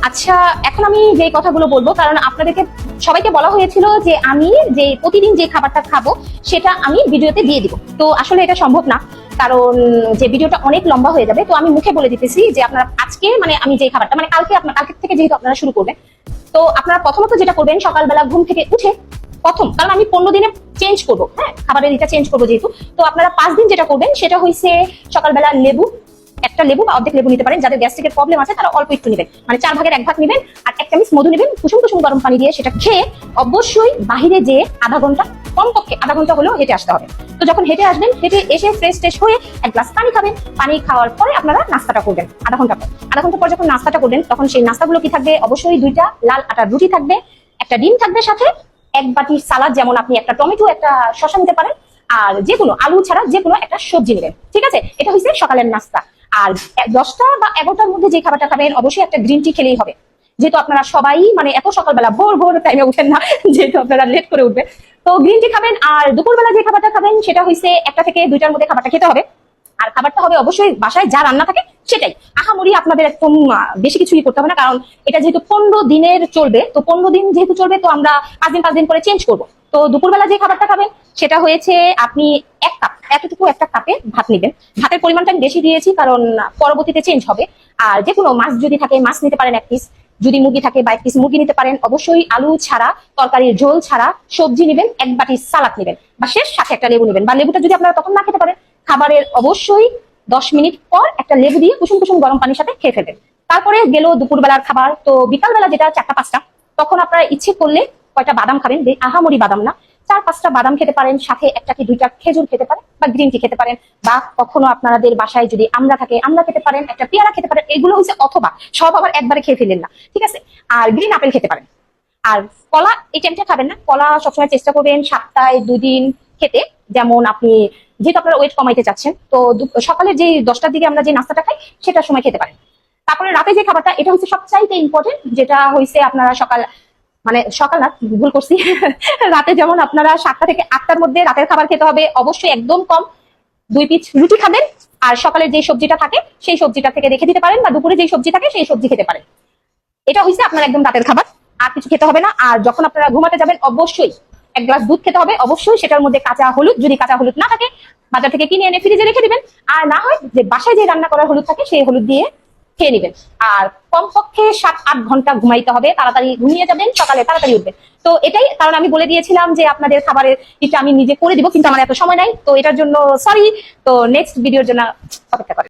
আচ্ছা, এখন আমি যে কথাগুলো বলবো, কারণ আপনাদেরকে সবাইকে বলা হয়েছিল যে আমি যে প্রতিদিন যে খাবারটা খাবো সেটা আমি ভিডিওতে দিয়ে দিব। তো আসলে এটা সম্ভব না, কারণ যে ভিডিওটা অনেক লম্বা হয়ে যাবে। তো আমি মুখে বলে দিতেছি যে আপনারা আজকে আমি যে খাবারটা কালকে থেকে যেহেতু আপনারা শুরু করবেন, তো আপনারা প্রথমত যেটা করবেন, সকালবেলা ঘুম থেকে উঠে কারণ আমি 15 দিনে চেঞ্জ করবো, হ্যাঁ, খাবারের এটা চেঞ্জ করবো যেহেতু। তো আপনারা 5 দিন যেটা করবেন সেটা হয়েছে সকালবেলা একটা লেবু বা অর্ধেক লেবু নিতে পারেন। যাদের গ্যাস্ট্রিকের প্রবলেম আছে তারা অল্প একটু নেবেন, মানে 4 ভাগের 1 ভাগ নেবেন, আর 1 চামচ মধু নেবেন, কুসুম কুসুম গরম পানি দিয়ে সেটা খেয়ে অবশ্যই বাহিরে যে আধা ঘন্টা, কমপক্ষে আধা ঘন্টা হলেও হেঁটে আসতে হবে। তো যখন হেঁটে আসবেন, হেঁটে এসে ফ্রেশ হয়ে 1 গ্লাস পানি খাবেন। পানি খাওয়ার পরে আপনারা নাস্তাটা করবেন আধা ঘন্টা পর যখন নাস্তাটা করবেন, তখন সেই নাস্তাগুলো কি থাকবে? অবশ্যই 2টা লাল আটার রুটি থাকবে, একটা ডিম থাকবে, সাথে 1 বাটি সালাদ, যেমন আপনি একটা টমেটো, একটা শসা নিতে পারেন, আর যে কোনো আলু ছাড়া যে কোনো একটা সবজি নেবেন। ঠিক আছে, এটা হচ্ছে সকালের নাস্তা। আর 10টা বা 11টার মধ্যে যে খাবারটা খাবেন, অবশ্যই একটা গ্রিন টি খেলেই হবে। যেহেতু আপনারা সবাই এত সকালবেলা ভোর টাইমে উঠেন না, যেহেতু আপনারা লেট করে উঠবেন, তো গ্রিন টি খাবেন। আর দুপুরবেলা যে খাবারটা খাবেন সেটা হচ্ছে 1টা থেকে 2টার মধ্যে খাবারটা খেতে হবে। আর খাবারটা হবে অবশ্যই বাসায় যা রান্না থাকে সেটাই। আহামরি আপনাদের একদম বেশি কিছুই করতে হবে না, কারণ এটা যেহেতু 15 দিনের চলবে, তো 15 দিন যেহেতু চলবে, তো আমরা 5 দিন করে চেঞ্জ করবো। তো দুপুরবেলা যে খাবারটা খাবেন সেটা হয়েছে আপনি 1 কাপ, এতটুকু একটা কাপে ভাত নেবেন। ভাতের পরিমাণটা আমি বেশি দিয়েছি কারণ পরবর্তীতে চেঞ্জ হবে। আর যে কোনো মাছ যদি থাকে মাছ নিতে পারেন 1 পিস, যদি মুরগি থাকে বা 1 পিস মুরগি নিতে পারেন। অবশ্যই আলু ছাড়া, তরকারির ঝোল ছাড়া সবজি নেবেন, 1 বাটি সালাদ নেবেন, বা শেষ সাথে একটা লেবু নেবেন। বা লেবুটা যদি আপনারা তখন না খেতে পারেন, খাবারের অবশ্যই 10 মিনিট পর একটা লেবু দিয়ে কুসুম কুসুম গরম পানির সাথে খেয়ে ফেলবেন। তারপরে গেল দুপুরবেলার খাবার। তো বিকালবেলা যেটা 4টা-5টা, তখন আপনারা ইচ্ছে করলে কয়টা বাদাম খাবেন, আহামরি বাদাম না, 4-5টা বাদাম খেতে পারেন, সাথে 1টা কি 2টা খেজুর খেতে পারেন, বা গ্রিন টি খেতে পারেন, বা কখনো আপনাদের বাসায় যদি আমড়া থাকে আমড়া খেতে পারেন, একটা পেয়ারা খেতে পারেন। এগুলো হচ্ছে, অথবা সব আবার একবারে খেয়ে ফেলেন না, ঠিক আছে। আর গ্রিন আপেল খেতে পারেন। আর কলা এই টাইমটা খাবেন না, কলা সবসময় চেষ্টা করবেন সপ্তাহে 2 দিন খেতে। যেমন আপনি যেহেতু আপনারা ওয়েট কমাইতে চাচ্ছেন, তো সকালে যে 10টার দিকে আমরা যে নাস্তাটা খাই সেটার সময় খেতে পারেন। তারপরে রাতে যে খাবারটা, এটা হচ্ছে সবচাইতে ইম্পর্টেন্ট, যেটা হয়েছে আপনারা সকাল না, ভুল করছি রাতে যেমন আপনারা 7টা থেকে 8টার মধ্যে রাতের খাবার খেতে হবে। অবশ্যই একদম কম 2 পিস রুটি খাবেন, আর সকালে যে সবজিটা থাকে সেই সবজিটা থেকে রেখে দিতে পারেন, বা দুপুরে যে সবজি থাকে সেই সবজি খেতে পারেন। এটা হচ্ছে আপনার একদম রাতের খাবার, আর কিছু খেতে হবে না। আর যখন আপনারা ঘুমাতে যাবেন, অবশ্যই 1 গ্লাস দুধ খেতে হবে। অবশ্যই সেটার মধ্যে কাঁচা হলুদ, যদি কাঁচা হলুদ না থাকে বাজার থেকে কিনে এনে ফ্রিজে রেখে দিবেন। আর না হয় যে বাসায় যে রান্না করা হলুদ থাকে সেই হলুদ দিয়ে খেয়ে নিবেন। আর কমপক্ষে 7-8 ঘন্টা ঘুমাইতে হবে, তাড়াতাড়ি ঘুমিয়ে যাবেন, সকালে তাড়াতাড়ি উঠবেন। তো এটাই কারণ আমি বলে দিয়েছিলাম যে আপনাদের খাবারের এটা আমি নিজে করে দিব, কিন্তু আমার এত সময় নাই, তো এটার জন্য সরি। তো নেক্সট ভিডিওর জন্য অপেক্ষা করেন।